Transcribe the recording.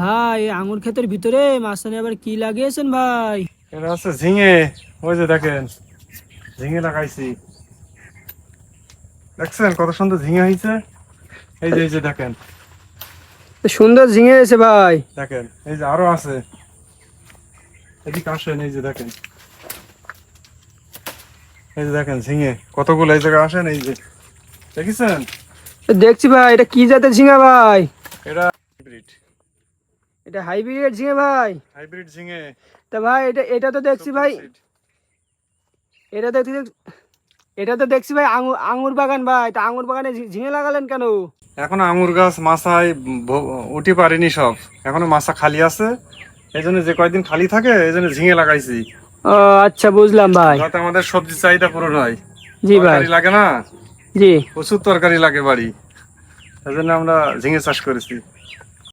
ভাই আঙুর ক্ষেতের ভিতরে মাঝখানে আবার কি লাগিয়েছেন ভাই? এটা হচ্ছে ঝিঙে। ওই যে দেখেন, ঝিঙে লাগাইছি। দেখছেন কত সুন্দর ঝিঙে হয়েছে। এই যে দেখেন, সুন্দর ঝিঙে এসে ভাই। দেখেন এই যে আরো আছে। এদিকে আসেন, এই যে দেখেন, এই যে দেখেন ঝিঙে কতগুলো। এই জায়গায় আসেন, এই যে দেখেছেন। দেখছি ভাই, এটা কি জাতের ঝিঙে ভাই? এটা হাইব্রিড। এটা হাইব্রিড ঝিঙে ভাই? হাইব্রিড ঝিঙে। তা ভাই এটা এটা তো দেখছি সুপার ভাই, সিড। এটা দেখছি এটা তো দেখছি ভাই আঙুর আঙুর বাগান ভাই। তা আঙুর বাগানে ঝিঙে লাগালেন কেন? এখনো আঙুর গাছ মাথায় উঠে পারিনি সব, এখনো মাথা খালি আছে। এই জন্য যে কয়েকদিন খালি থাকে এই জন্য ঝিঙে লাগাইছি, ও আচ্ছা, বুঝলাম ভাই। যাতে আমাদের সবজি চাহিদা পূরণ হয়। জি ভাই। তরকারি লাগে না, জি। প্রচুর তরকারি লাগে বাড়ি, এই জন্য আমরা ঝিঙে চাষ করেছি।